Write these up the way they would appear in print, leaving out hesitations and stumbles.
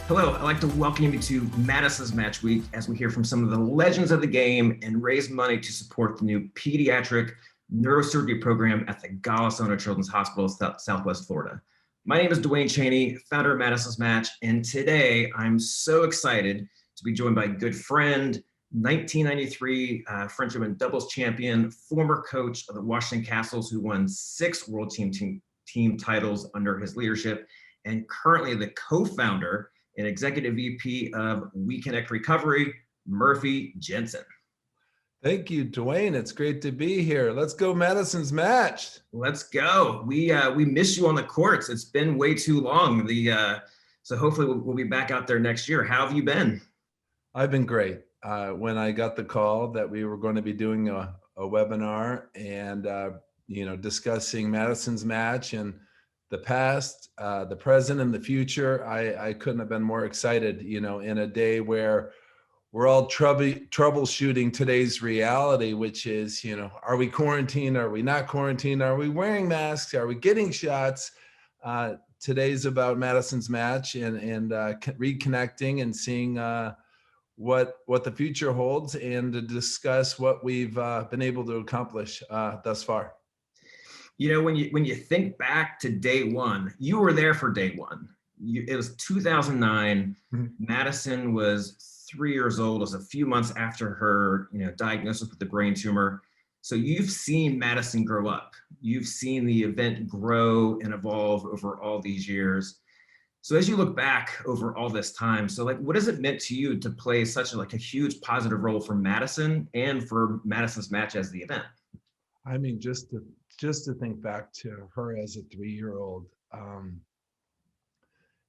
Hello, I'd like to welcome you to Madison's Match Week as we hear from some of the legends of the game and raise money to support the new pediatric neurosurgery program at the Gala Children's Hospital, Southwest Florida. My name is Duane Chaney, founder of Madison's Match, and today I'm so excited to be joined by a good friend, 1993 French Open doubles champion, former coach of the Washington Castles, who won 6 World Team titles under his leadership, and currently the co-founder and executive VP of We Connect Recovery, Murphy Jensen. Thank you, Duane. It's great to be here. Let's go Madison's Match. Let's go. We miss you on the courts. It's been way too long. So hopefully we'll be back out there next year. How have you been? I've been great. When I got the call that we were going to be doing a webinar and discussing Madison's Match and the past, the present, and the future, I couldn't have been more excited. In a day where we're all troubleshooting today's reality, which is, are we quarantined? Are we not quarantined? Are we wearing masks? Are we getting shots? Today's about Madison's Match and reconnecting and seeing what the future holds and to discuss what we've been able to accomplish thus far. When you think back to day one, you were there for day one. It was 2009. Mm-hmm. Madison was 3 years old. It was a few months after her diagnosis with the brain tumor. So you've seen Madison grow up. You've seen the event grow and evolve over all these years. So as you look back over all this time, what has it meant to you to play such a huge positive role for Madison and for Madison's Match as the event? I mean, just to think back to her as a 3-year-old,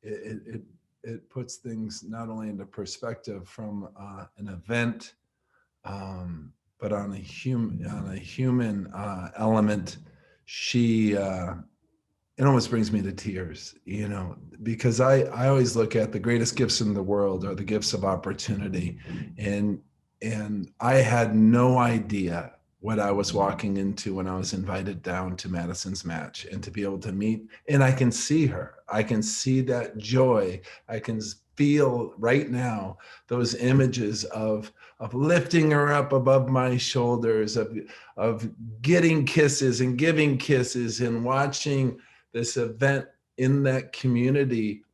it puts things not only into perspective from an event, but on a human element. She it almost brings me to tears, because I always look at the greatest gifts in the world are the gifts of opportunity, and I had no idea what I was walking into when I was invited down to Madison's Match, and to be able to meet, and I can see her. I can see that joy. I can feel right now those images of lifting her up above my shoulders, of getting kisses and giving kisses, and watching this event in that community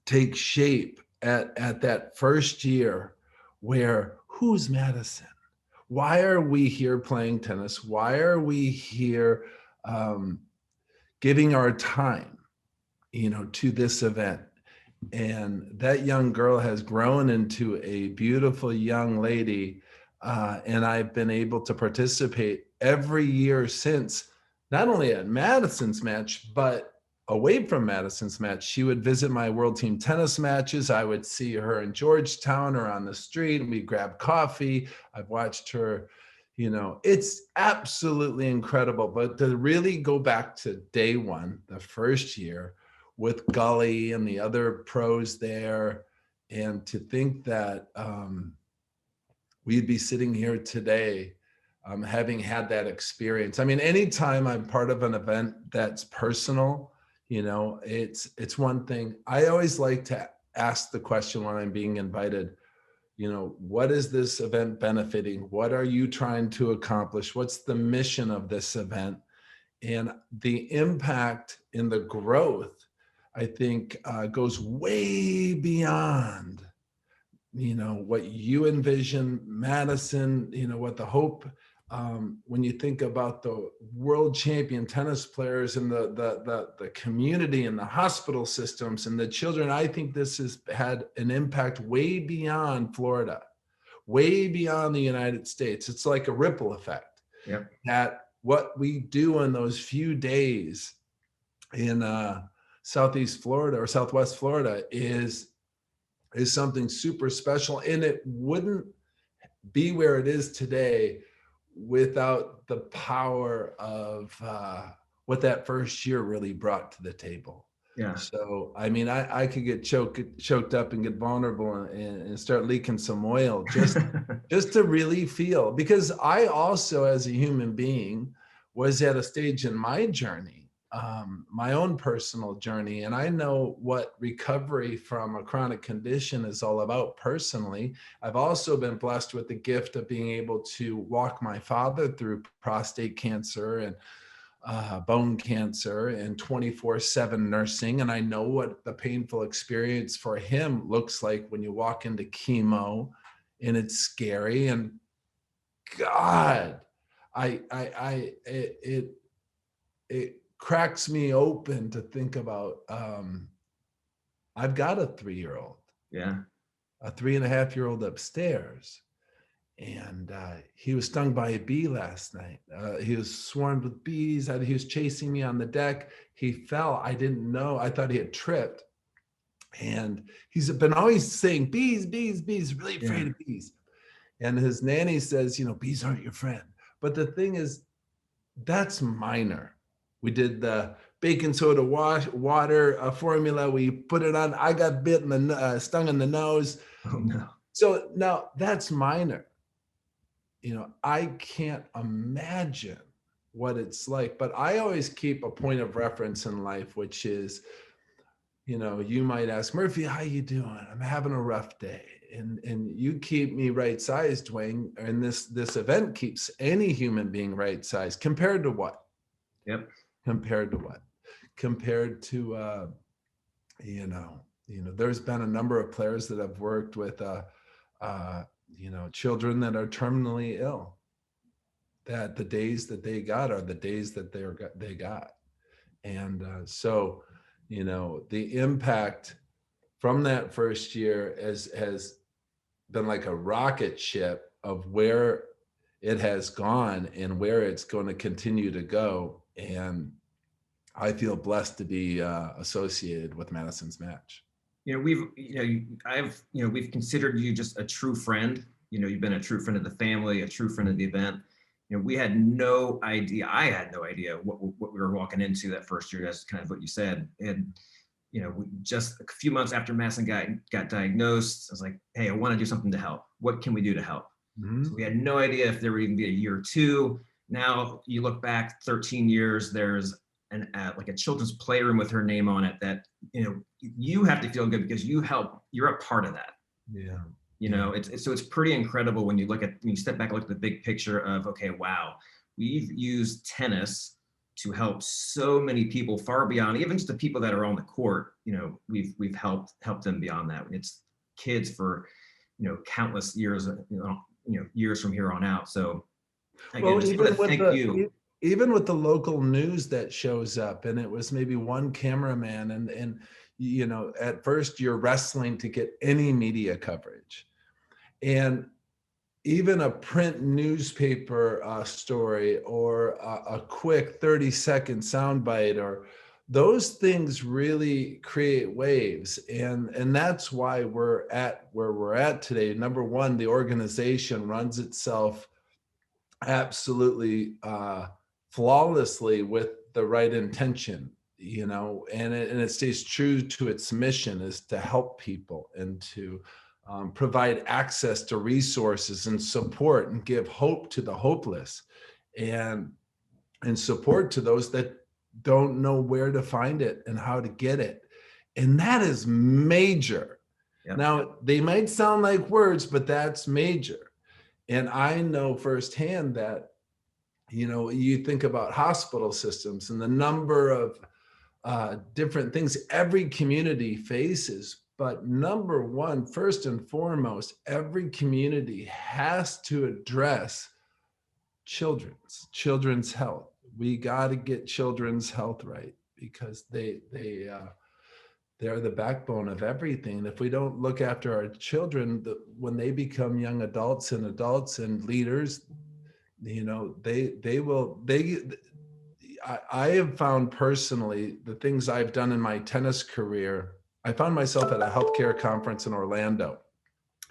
take shape at that first year where, who's Madison? Why are we here playing tennis? Why are we here giving our time, to this event? And that young girl has grown into a beautiful young lady. And I've been able to participate every year since, not only at Madison's Match, but away from Madison's Match. She would visit my World Team tennis matches. I would see her in Georgetown or on the street, and we'd grab coffee. I've watched her, it's absolutely incredible. But to really go back to day one, the first year, with Gully and the other pros there, and to think that we'd be sitting here today having had that experience. I mean, anytime I'm part of an event that's personal, it's one thing. I always like to ask the question when I'm being invited, what is this event benefiting? What are you trying to accomplish? What's the mission of this event? And the impact in the growth, I think, goes way beyond, what you envision, Madison, what the hope. When you think about the world champion tennis players and the community and the hospital systems and the children, I think this has had an impact way beyond Florida, way beyond the United States. It's like a ripple effect. Yep. That what we do in those few days in Southeast Florida or Southwest Florida is something super special, and it wouldn't be where it is today without the power of what that first year really brought to the table. Yeah. So, I mean, I could get choked up and get vulnerable and start leaking some oil just to really feel, because I also, as a human being, was at a stage in my journey my own personal journey, and I know what recovery from a chronic condition is all about personally. I've also been blessed with the gift of being able to walk my father through prostate cancer and bone cancer and 24/7 nursing. And I know what the painful experience for him looks like when you walk into chemo, and it's scary. And God, it cracks me open to think about. I've got a 3-year-old, Yeah. a 3.5-year-old upstairs, and he was stung by a bee last night. He was swarmed with bees. He was chasing me on the deck. He fell. I didn't know. I thought he had tripped. And he's been always saying, bees, bees, bees, really afraid of bees. And his nanny says, bees aren't your friend. But the thing is, that's minor. We did the baking soda water formula. We put it on. I got stung in the nose. Oh, no. So now that's minor. I can't imagine what it's like, but I always keep a point of reference in life, which is, you might ask, Murphy, how you doing? I'm having a rough day. And you keep me right-sized, Duane, and this event keeps any human being right-sized. Compared to what? Yep. Compared to what? Compared to, there's been a number of players that have worked with, children that are terminally ill, that the days that they got are the days that they got. And so, the impact from that first year has been like a rocket ship of where it has gone and where it's going to continue to go. And I feel blessed to be associated with Madisen's match. We've considered you just a true friend. You've been a true friend of the family, a true friend of the event. We had no idea. I had no idea what we were walking into that first year. That's kind of what you said. And, just a few months after Madisen got diagnosed, I was like, hey, I want to do something to help. What can we do to help? Mm-hmm. So we had no idea if there would even be a year or two. Now you look back 13 years, there's like a children's playroom with her name on it that, you have to feel good because you're a part of that. Yeah. It's pretty incredible when you step back and look at the big picture of, okay, wow, we've used tennis to help so many people far beyond even just the people that are on the court. We've helped them beyond that. It's kids for, countless years, years from here on out. So again, just want to thank you. Even with the local news that shows up, and it was maybe one cameraman, and at first you're wrestling to get any media coverage. And even a print newspaper story or a quick 30-second soundbite, or those things really create waves. And that's why we're at where we're at today. Number one, the organization runs itself absolutely flawlessly with the right intention, and it stays true to its mission, is to help people and to provide access to resources and support and give hope to the hopeless, and support to those that don't know where to find it and how to get it. And that is major. Yep. Now, they might sound like words, but that's major. And I know firsthand that, you think about hospital systems and the number of different things every community faces. But number one, first and foremost, every community has to address children's health. We got to get children's health right, because they're the backbone of everything. And if we don't look after our children, when they become young adults and leaders, I have found personally, the things I've done in my tennis career, I found myself at a healthcare conference in Orlando,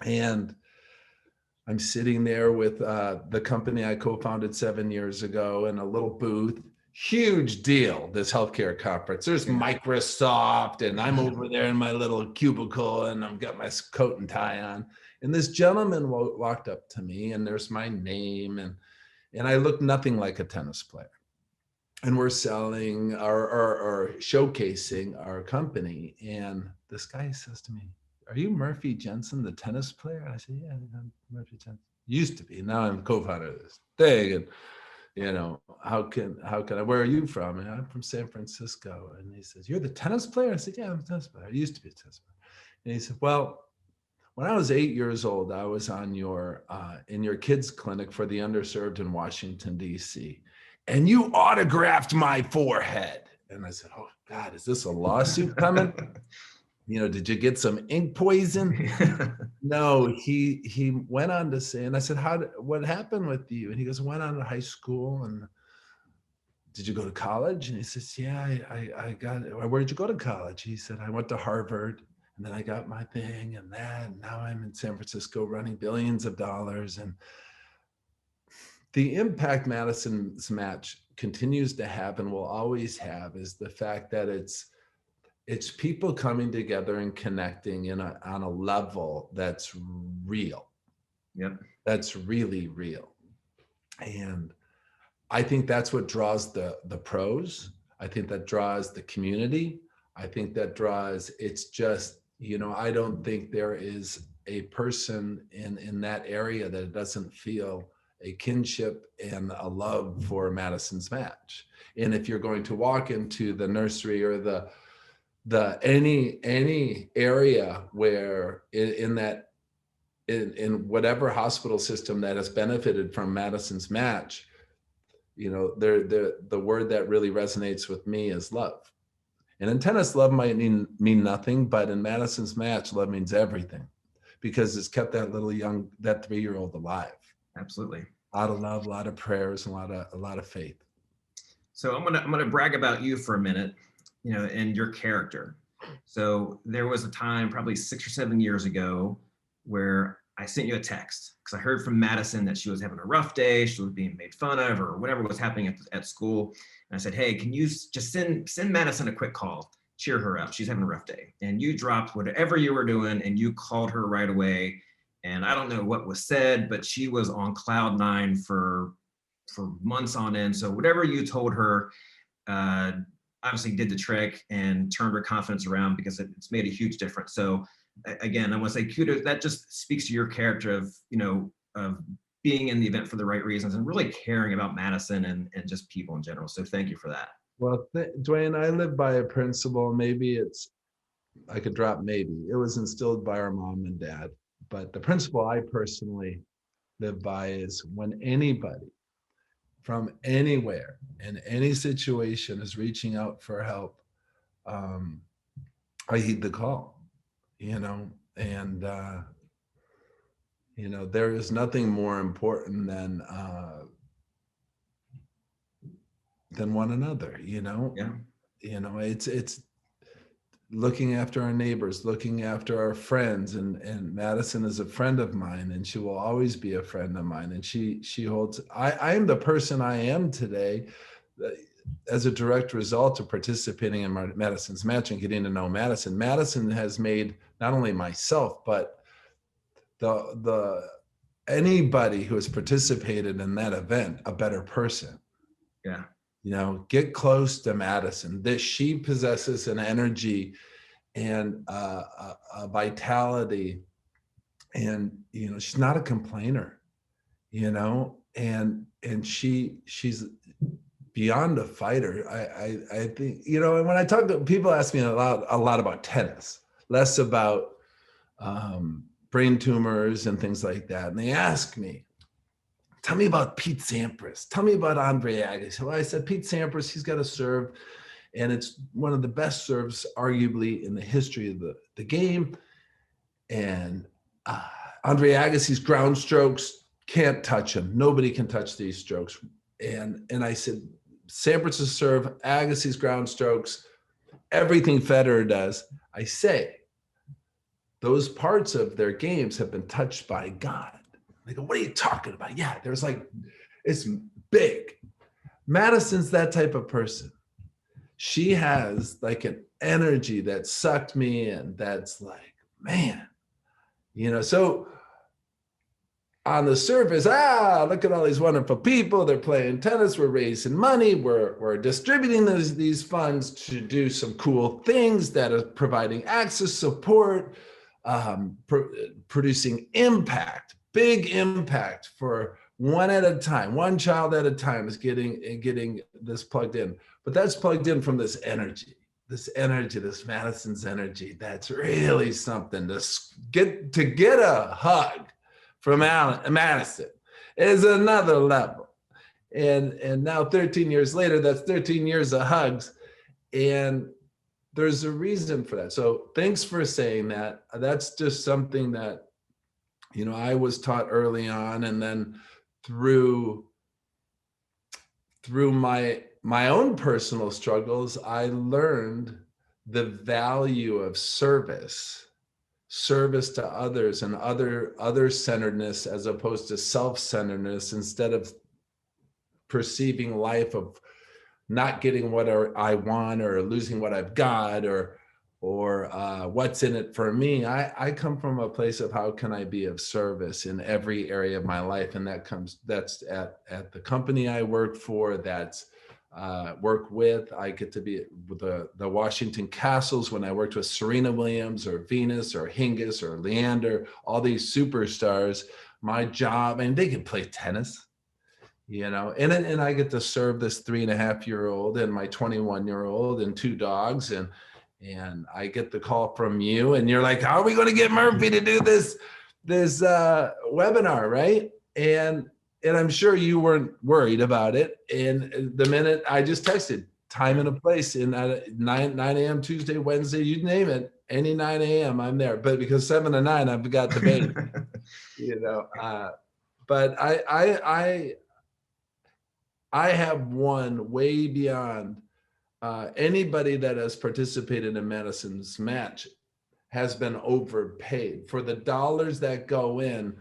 and I'm sitting there with the company I co-founded 7 years ago in a little booth. Huge deal, this healthcare conference. There's Microsoft, and I'm over there in my little cubicle, and I've got my coat and tie on. And this gentleman walked up to me, and there's my name, and I look nothing like a tennis player. and we're selling or showcasing our company. And this guy says to me, "Are you Murphy Jensen, the tennis player?" And I said, "Yeah, I'm Murphy Jensen. Used to be. Now I'm co-founder of this thing. And how can I? Where are you from?" And I'm from San Francisco. And he says, "You're the tennis player?" I said, "Yeah, I'm a tennis player. I used to be a tennis player." And he said, "Well, when I was 8 years old, I was on your in your kids clinic for the underserved in Washington, D.C., and you autographed my forehead." And I said, "Oh God, is this a lawsuit coming? Did you get some ink poison?" No, he went on to say, and I said, what happened with you?" And he goes, "I went on to high school. And did you go to college?" And he says, "Yeah, I got it." "Where did you go to college?" He said, "I went to Harvard. And then I got my thing and that. And now I'm in San Francisco running billions of dollars." And the impact Madison's match continues to have and will always have is the fact that it's people coming together and connecting on a level that's real. Yep. That's really real. And I think that's what draws the pros. I think that draws the community. I think that draws, it's just, I don't think there is a person in that area that doesn't feel a kinship and a love for Madison's match. And if you're going to walk into the nursery or the any area where in whatever hospital system that has benefited from Madison's match, the word that really resonates with me is love. And in tennis, love might mean nothing, but in Madison's match, love means everything, because it's kept that 3-year-old alive. Absolutely. A lot of love, a lot of prayers, and a lot of faith. So I'm gonna brag about you for a minute, and your character. So there was a time, probably 6 or 7 years ago, where I sent you a text because I heard from Madisen that she was having a rough day. She was being made fun of, or whatever was happening at school. And I said, "Hey, can you just send Madisen a quick call, cheer her up? She's having a rough day." And you dropped whatever you were doing and you called her right away. And I don't know what was said, but she was on cloud nine for months on end. So whatever you told her, obviously did the trick and turned her confidence around, because it's made a huge difference. So again, I want to say kudos. That just speaks to your character of being in the event for the right reasons and really caring about Madisen and just people in general. So thank you for that. Well, Duane, I live by a principle. I could drop maybe. It was instilled by our mom and dad. But the principle I personally live by is, when anybody from anywhere in any situation is reaching out for help, I heed the call, and there is nothing more important than one another. Yeah. It's looking after our neighbors, looking after our friends, and Madisen is a friend of mine, and she will always be a friend of mine. And she holds, I am the person I am today as a direct result of participating in Madison's match and getting to know Madisen. Madisen has made not only myself, but the anybody who has participated in that event a better person. Yeah. Get close to Madisen. That she possesses an energy and a vitality, and she's not a complainer, and she's beyond a fighter. I think, and when I talk to people, ask me a lot about tennis, less about brain tumors and things like that, and they ask me, "Tell me about Pete Sampras. Tell me about Andre Agassi." Well, I said, Pete Sampras, he's got a serve, and it's one of the best serves, arguably, in the history of the game. And Andre Agassi's ground strokes, can't touch him. Nobody can touch these strokes. And I said, Sampras' serve, Agassi's ground strokes, everything Federer does. I say, those parts of their games have been touched by God. They go, "What are you talking about?" Yeah, it's big. Madisen's that type of person. She has like an energy that sucked me in. That's like, man, so on the surface, look at all these wonderful people. They're playing tennis. We're raising money. We're distributing these funds to do some cool things that are providing access, support, producing impact, big impact for one at a time, one child at a time is getting this plugged in. But that's plugged in from this energy, this Madison's energy. That's really something to get a hug from Madison is another level. And now 13 years later, that's 13 years of hugs. And there's a reason for that. So thanks for saying that. That's just something that, I was taught early on. And then through my own personal struggles, I learned the value of service to others and other centeredness as opposed to self-centeredness, instead of perceiving life of not getting what I want or losing what I've got or what's in it for me. I come from a place of how can I be of service in every area of my life, and that's at the company I work for, that's work with. I get to be with the Washington Castles when I worked with Serena Williams or Venus or Hingis or Leander, all these superstars. My job, and they can play tennis, and I get to serve this 3.5-year-old and my 21-year-old and 2 dogs, and I get the call from you, and you're like, how are we going to get Murphy to do this webinar, right? And I'm sure you weren't worried about it. And the minute I just texted time and a place in 9 a.m. Tuesday, Wednesday, you name it, any 9 a.m. I'm there. But because 7 to 9, I've got the baby, but I have won way beyond anybody that has participated in Madison's match has been overpaid for the dollars that go in.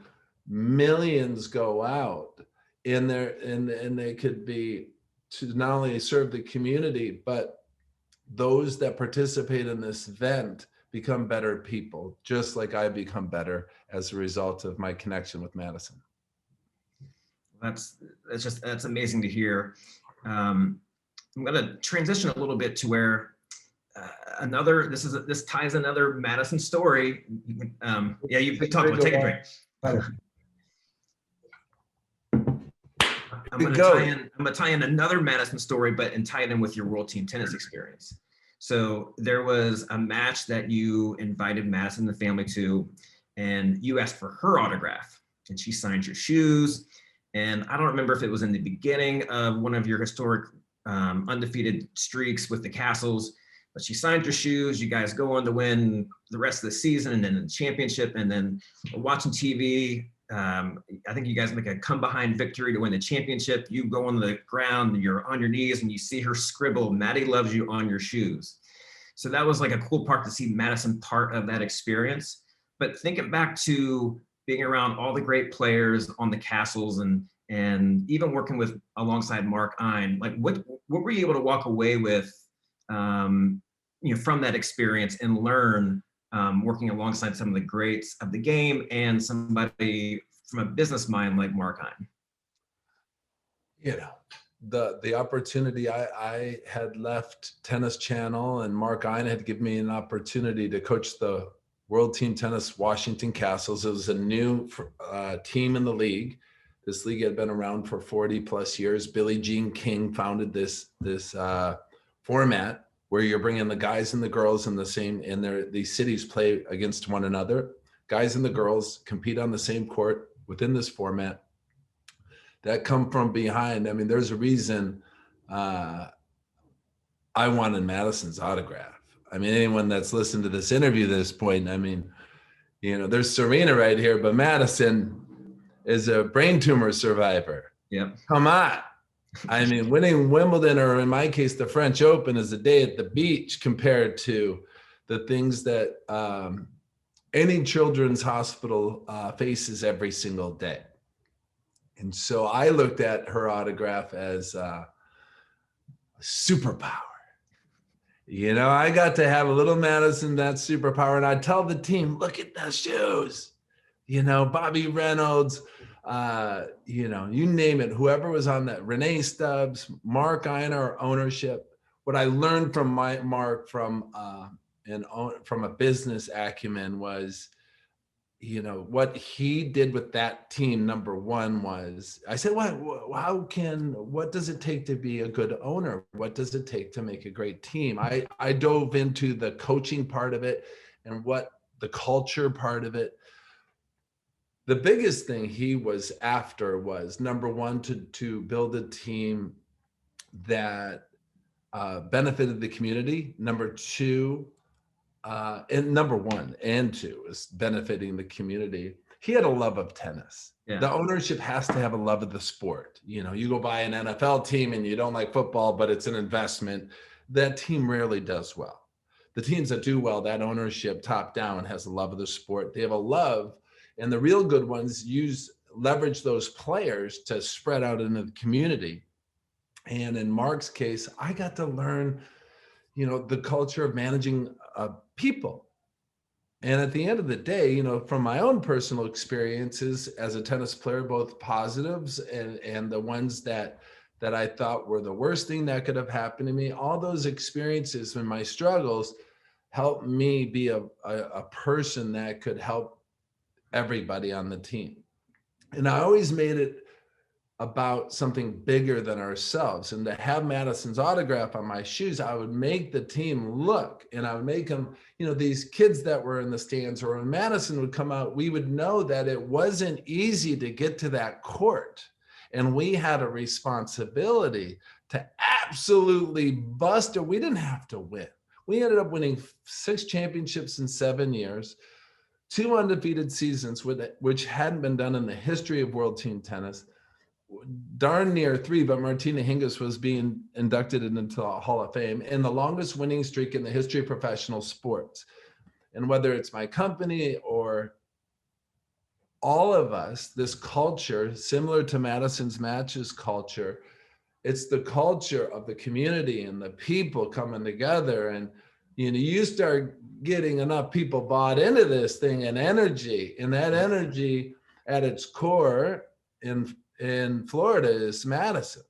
Millions go out in there, and they could be to not only serve the community, but those that participate in this event become better people, just like I become better as a result of my connection with Madison. That's amazing to hear. I'm going to transition a little bit to where this ties another Madison story. You've been talking about. Take a drink. I'm going to tie in another Madison story, but tie it in with your World Team Tennis experience. So there was a match that you invited Madison and the family to, and you asked for her autograph, and she signed your shoes. And I don't remember if it was in the beginning of one of your historic undefeated streaks with the Castles, but she signed your shoes. You guys go on to win the rest of the season and then the championship. And then watching TV, I think you guys make a come behind victory to win the championship. You go on the ground, you're on your knees, and you see her scribble, "Maddie loves you" on your shoes. So that was like a cool part to see Madison part of that experience. But thinking back to being around all the great players on the Castles and even working with alongside Mark Ein, like what were you able to walk away with, from that experience and learn working alongside some of the greats of the game and somebody from a business mind like Mark Ein? The opportunity, I had left Tennis Channel, and Mark Ein had given me an opportunity to coach the World Team Tennis Washington Castles. It was a new team in the league. This league had been around for 40 plus years. Billie Jean King founded this format where you're bringing the guys and the girls in the same, and these cities play against one another. Guys and the girls compete on the same court within this format. That come from behind. I mean, there's a reason I wanted Madison's autograph. I mean, anyone that's listened to this interview at this point, I mean, there's Serena right here, but Madison is a brain tumor survivor. Yep. Come on. I mean, winning Wimbledon, or in my case, the French Open, is a day at the beach compared to the things that any children's hospital faces every single day. And so I looked at her autograph as a superpower. I got to have a little Madison, that superpower. And I tell the team, look at those shoes. Bobby Reynolds, You name it, whoever was on that, Renee Stubbs, Mark Einer, ownership. What I learned from Mark from a business acumen was, what he did with that team. Number one was, I said, what does it take to be a good owner? What does it take to make a great team? I dove into the coaching part of it and what the culture part of it. The biggest thing he was after was, number one, to build a team that benefited the community. Number two, and number one and two is benefiting the community. He had a love of tennis. Yeah. The ownership has to have a love of the sport. You go buy an NFL team and you don't like football, but it's an investment. That team rarely does well. The teams that do well, that ownership top down has a love of the sport. They have a love, and the real good ones leverage those players to spread out into the community. And in Mark's case, I got to learn, the culture of managing people. And at the end of the day, from my own personal experiences as a tennis player, both positives and the ones that I thought were the worst thing that could have happened to me, all those experiences and my struggles helped me be a person that could help everybody on the team. And I always made it about something bigger than ourselves. And to have Madisen's autograph on my shoes, I would make the team look, and I would make them, these kids that were in the stands, or when Madisen would come out, we would know that it wasn't easy to get to that court. And we had a responsibility to absolutely bust it. We didn't have to win. We ended up winning 6 championships in 7 years, 2 undefeated seasons, which hadn't been done in the history of world team tennis. Darn near 3, but Martina Hingis was being inducted into the Hall of Fame, and the longest winning streak in the history of professional sports. And whether it's my company or all of us, this culture, similar to Madisen's matches culture, it's the culture of the community and the people coming together. And you start getting enough people bought into this thing, and energy, and that energy at its core in Florida is Madisen.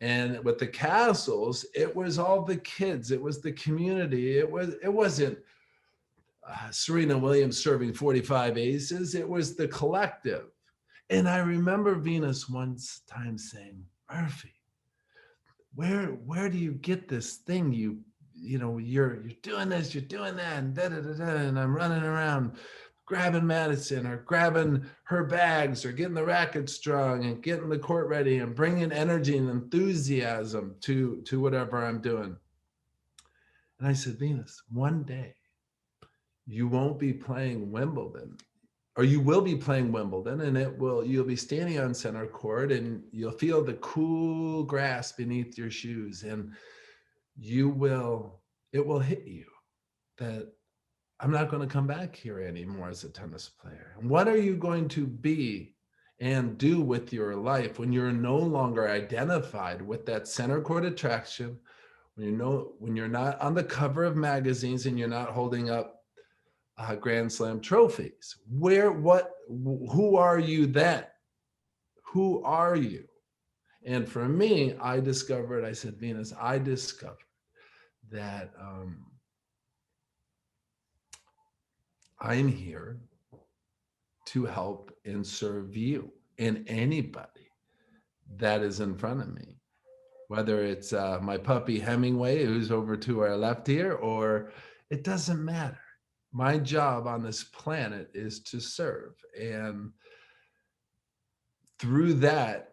And with the Castles, it was all the kids, it was the community. It wasn't Serena Williams serving 45 aces, it was the collective. And I remember Venus one time saying, Murphy, where do you get this thing? You're doing this, you're doing that, and and I'm running around grabbing Madisen or grabbing her bags or getting the racket strong and getting the court ready and bringing energy and enthusiasm to whatever I'm doing. And I said, Venus, one day you won't be playing Wimbledon, or you will be playing Wimbledon, and you'll be standing on center court and you'll feel the cool grass beneath your shoes, and it will hit you that I'm not going to come back here anymore as a tennis player. And what are you going to be and do with your life when you're no longer identified with that center court attraction, when you're not on the cover of magazines and you're not holding up Grand Slam trophies? Who are you then? Who are you? And for me, I said, Venus, I discovered that I'm here to help and serve you and anybody that is in front of me, whether it's my puppy Hemingway, who's over to our left here, or it doesn't matter. My job on this planet is to serve. And through that,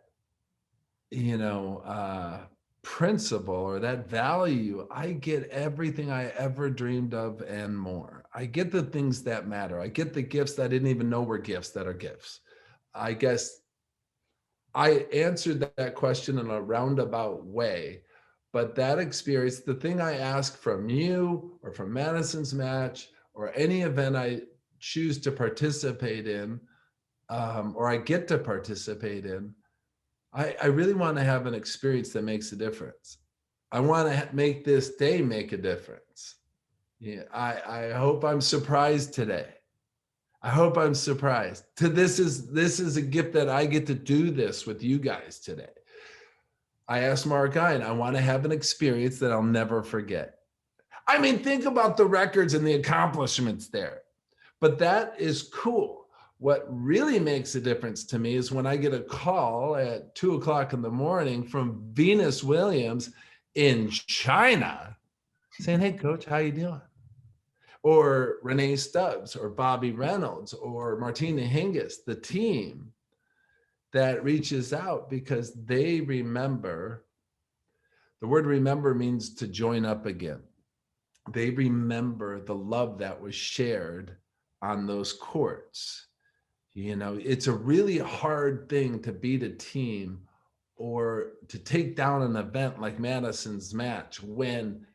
principle or that value, I get everything I ever dreamed of and more. I get the things that matter. I get the gifts that I didn't even know were gifts that are gifts. I guess I answered that question in a roundabout way, but that experience, the thing I ask from you or from Madisen's match or any event I choose to participate in, or I get to participate in, I really want to have an experience that makes a difference. I want to make this day make a difference. Yeah, I hope I'm surprised today. I hope I'm surprised. This is a gift that I get to do this with you guys today. I asked Mark Ein, I want to have an experience that I'll never forget. I mean, think about the records and the accomplishments there. But that is cool. What really makes a difference to me is when I get a call at 2:00 in the morning from Venus Williams in China saying, "Hey, coach, how you doing?" Or Renee Stubbs or Bobby Reynolds or Martina Hingis, the team that reaches out because they remember. The word remember means to join up again. They remember the love that was shared on those courts. It's a really hard thing to beat a team or to take down an event like Madisen's match when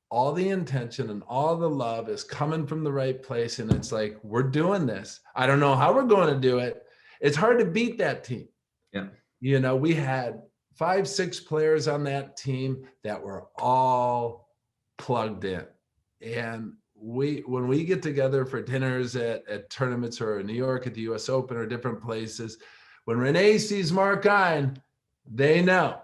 all the intention and all the love is coming from the right place. And it's like, we're doing this. I don't know how we're going to do it. It's hard to beat that team. Yeah. We had 5, 6 players on that team that were all plugged in. And when we get together for dinners at tournaments or in New York at the US Open or different places, when Renee sees Mark Ein, they know.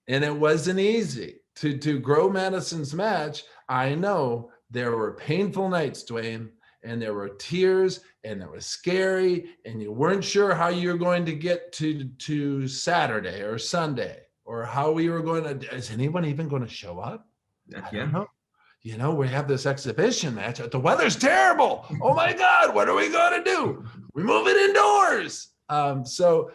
And it wasn't easy to grow Madisen's match. I know there were painful nights, Duane, and there were tears and it was scary and you weren't sure how you were going to get to Saturday or Sunday or how we were going to, is anyone even going to show up? I don't know. We have this exhibition match. The weather's terrible. Oh my God, what are we going to do? We move it indoors. So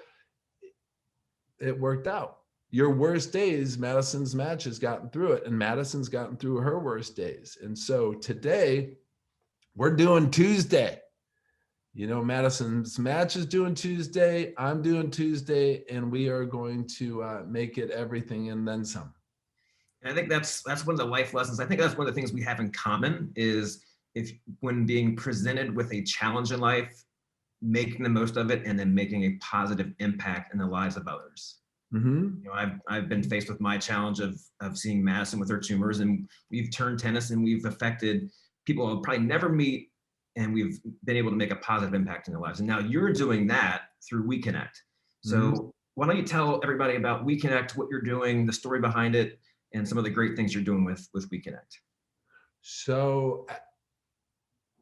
it worked out. Your worst days, Madisen's match has gotten through it, and Madisen's gotten through her worst days. And so today, we're doing Tuesday. Madisen's match is doing Tuesday. I'm doing Tuesday, and we are going to make it everything and then some. And I think that's one of the life lessons. I think that's one of the things we have in common is when being presented with a challenge in life, making the most of it and then making a positive impact in the lives of others. Mm-hmm. I've been faced with my challenge of seeing Madisen with her tumors, and we've turned tennis and we've affected people I'll probably never meet, and we've been able to make a positive impact in their lives. And now you're doing that through WeConnect. So why don't you tell everybody about WeConnect, what you're doing, the story behind it, and some of the great things you're doing with WeConnect. So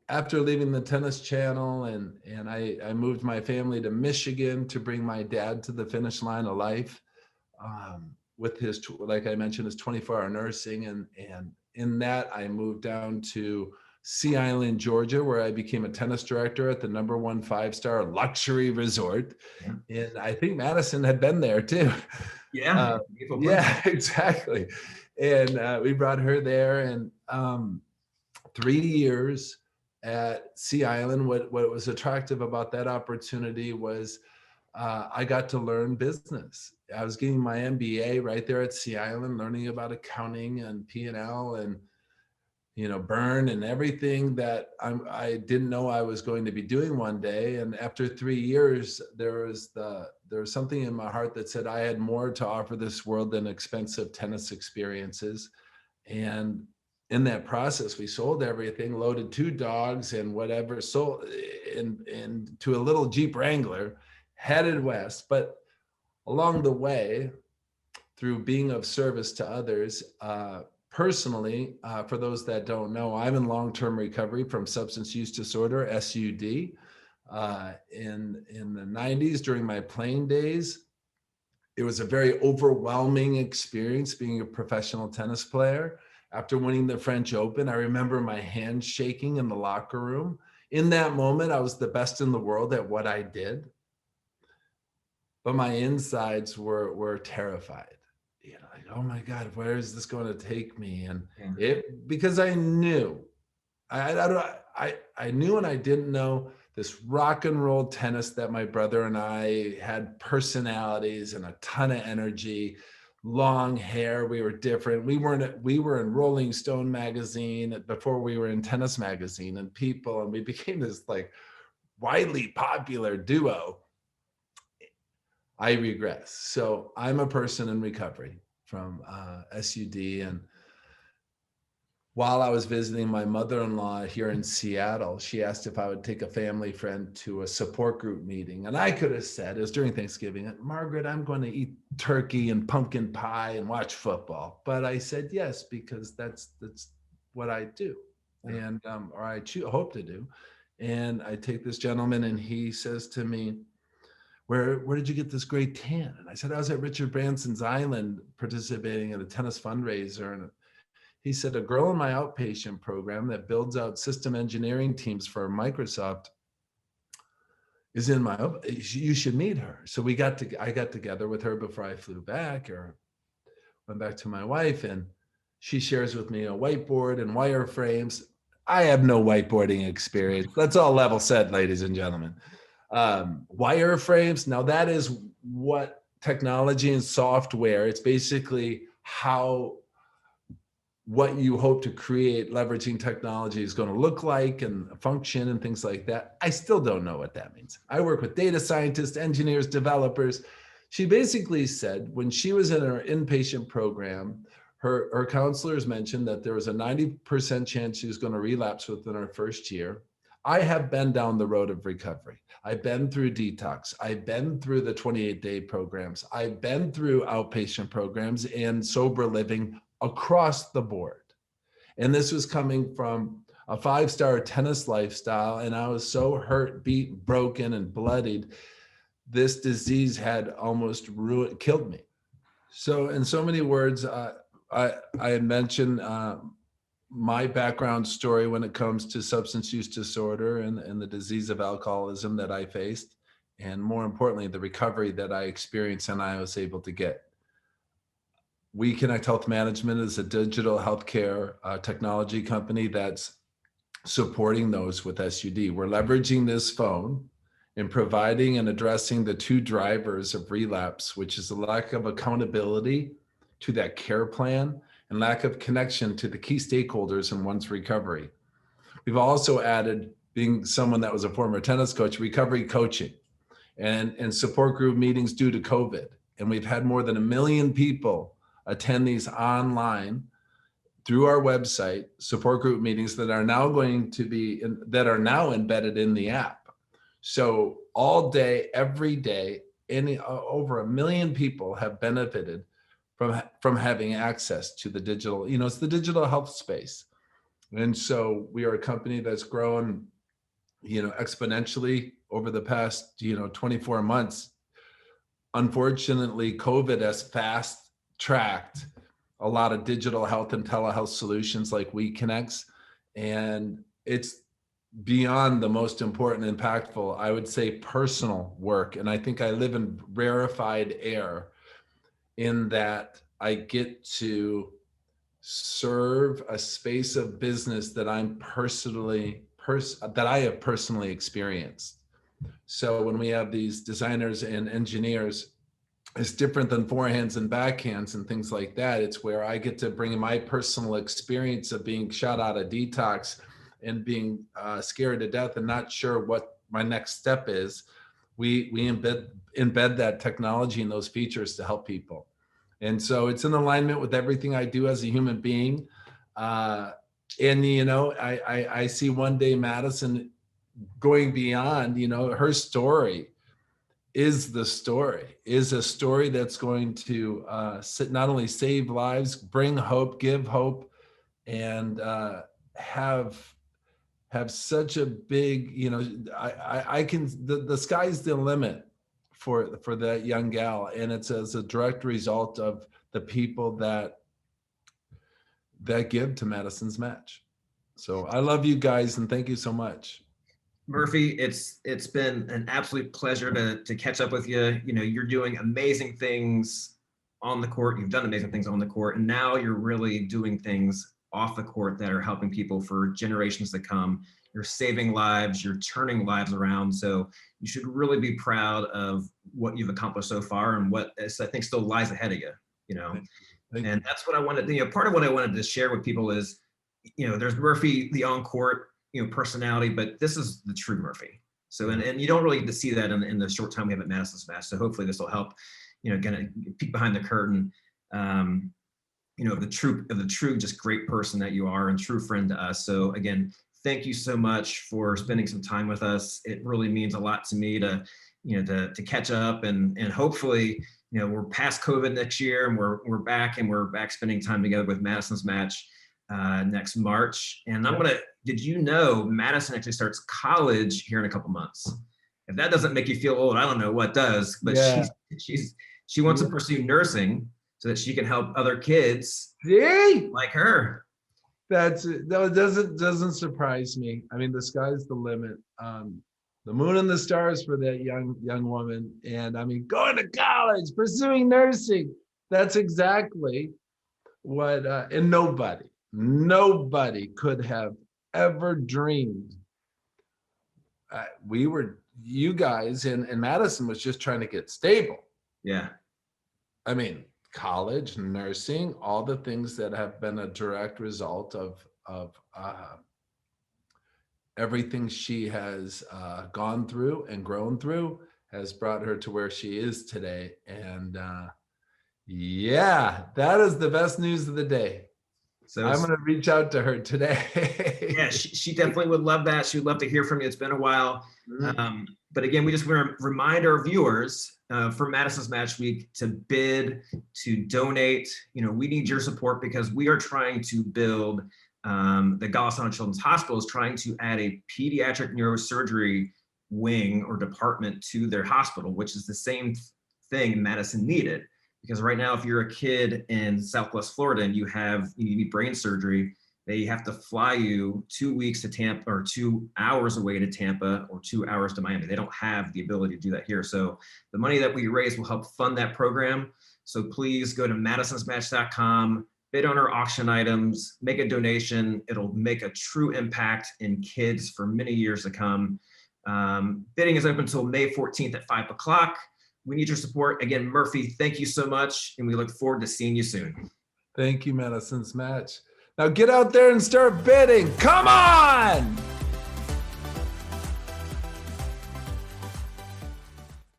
after leaving the Tennis Channel and I moved my family to Michigan to bring my dad to the finish line of life with his, like I mentioned, his 24-hour nursing. And in that, I moved down to Sea Island, Georgia, where I became a tennis director at the #1 5-star luxury resort. Yeah. And I think Madisen had been there too. Yeah. Yeah, exactly. And we brought her there, and 3 years at Sea Island. What was attractive about that opportunity was I got to learn business. I was getting my MBA right there at Sea Island, learning about accounting and P&L and burn and everything that I didn't know I was going to be doing one day. And after 3 years, there was something in my heart that said I had more to offer this world than expensive tennis experiences. And in that process, we sold everything, loaded 2 dogs and whatever, sold and to a little Jeep Wrangler, headed west. But along the way, through being of service to others, personally, for those that don't know, I'm in long-term recovery from substance use disorder, SUD. In the 90s, during my playing days, it was a very overwhelming experience being a professional tennis player. After winning the French Open, I remember my hands shaking in the locker room. In that moment, I was the best in the world at what I did, but my insides were terrified. Like, oh my God, where is this going to take me? And because I knew, I knew and I didn't know this rock and roll tennis that my brother and I had personalities and a ton of energy, long hair. We were different. We were in Rolling Stone magazine before we were in Tennis Magazine and People, and we became this like widely popular duo. I regress. So I'm a person in recovery from SUD. And while I was visiting my mother-in-law here in Seattle, she asked if I would take a family friend to a support group meeting. And I could have said, it was during Thanksgiving, Margaret, I'm going to eat turkey and pumpkin pie and watch football. But I said yes, because that's what I do. And, or I hope to do. And I take this gentleman and he says to me, where did you get this great tan? And I said, I was at Richard Branson's Island participating in a tennis fundraiser. And he said, a girl in my outpatient program that builds out system engineering teams for Microsoft is in my, you should meet her. So I got together with her before I flew back or went back to my wife, and she shares with me a whiteboard and wireframes. I have no whiteboarding experience. Let's all level set, ladies and gentlemen. Wireframes, now that is what technology and software, it's basically what you hope to create leveraging technology is going to look like and function and things like that. I still don't know what that means. I work with data scientists, engineers, developers. She basically said when she was in her inpatient program, her counselors mentioned that there was a 90% chance she was going to relapse within her first year. I have been down the road of recovery. I've been through detox. I've been through the 28-day programs. I've been through outpatient programs and sober living across the board. And this was coming from a 5-star tennis lifestyle. And I was so hurt, beat, broken, and bloodied. This disease had almost killed me. So in so many words, I had mentioned my background story when it comes to substance use disorder and the disease of alcoholism that I faced. And more importantly, the recovery that I experienced and I was able to get. We Connect Health Management is a digital healthcare technology company that's supporting those with SUD. We're leveraging this phone and providing and addressing the two drivers of relapse, which is the lack of accountability to that care plan and lack of connection to the key stakeholders in one's recovery. We've also added, being someone that was a former tennis coach, recovery coaching and support group meetings due to COVID. And we've had more than 1 million people attend these online through our website support group meetings that are now embedded in the app. So all day, every day, over 1 million people have benefited from having access to the digital. It's the digital health space, and so we are a company that's grown, exponentially over the past 24 months. Unfortunately, COVID has fast-tracked a lot of digital health and telehealth solutions like WeConnects, and it's beyond the most important, impactful, I would say, personal work. And I think I live in rarefied air in that I get to serve a space of business that I have personally experienced. So when we have these designers and engineers, it's different than forehands and backhands and things like that. It's where I get to bring my personal experience of being shot out of detox and being scared to death and not sure what my next step is. We embed that technology and those features to help people. And so it's in alignment with everything I do as a human being. I see one day Madisen going beyond, her story is a story that's going to not only save lives, bring hope, give hope, and have such a big, the sky's the limit for that young gal. And it's as a direct result of the people that give to Madisen's Match. So I love you guys and thank you so much. Murphy, it's been an absolute pleasure to catch up with you. You're doing amazing things on the court. You've done amazing things on the court, and now you're really doing things off the court that are helping people for generations to come. You're saving lives, you're turning lives around. So you should really be proud of what you've accomplished so far and what I think still lies ahead of you, And that's what I wanted, part of what I wanted to share with people is, there's Murphy, the on-court, personality, but this is the true Murphy. So, and you don't really get to see that in the short time we have at Madisen's Match. So hopefully this will help, kind of peek behind the curtain. of the true just great person that you are and true friend to us. So again, thank you so much for spending some time with us. It really means a lot to me to catch up, and hopefully, we're past COVID next year, and we're back spending time together with Madison's Match next March. And did you know Madisen actually starts college here in a couple months? If that doesn't make you feel old, I don't know what does. But she wants to pursue nursing so that she can help other kids like her. That doesn't surprise me. I mean, the sky's the limit. The moon and the stars for that young woman. And I mean, going to college, pursuing nursing. That's exactly what, and nobody could have ever dreamed. You guys, and Madisen was just trying to get stable. Yeah. I mean, college, nursing, all the things that have been a direct result of everything she has gone through and grown through has brought her to where she is today. And that is the best news of the day. So I'm going to reach out to her today. Yeah, she definitely would love that. She would love to hear from you. It's been a while. But again, we just want to remind our viewers for Madison's Match Week to bid, to donate. We need your support because we are trying to build the Gala Children's Hospital is trying to add a pediatric neurosurgery wing or department to their hospital, which is the same thing Madisen needed. Because right now, if you're a kid in Southwest Florida and you need brain surgery, they have to fly you 2 weeks to Tampa, or 2 hours away to Tampa, or 2 hours to Miami. They don't have the ability to do that here. So the money that we raise will help fund that program. So please go to madisonsmatch.com, bid on our auction items, make a donation. It'll make a true impact in kids for many years to come. Bidding is open until May 14th at 5 o'clock. We need your support. Again, Murphy, thank you so much, and we look forward to seeing you soon. Thank you, Madison's Match. Now get out there and start bidding. Come on!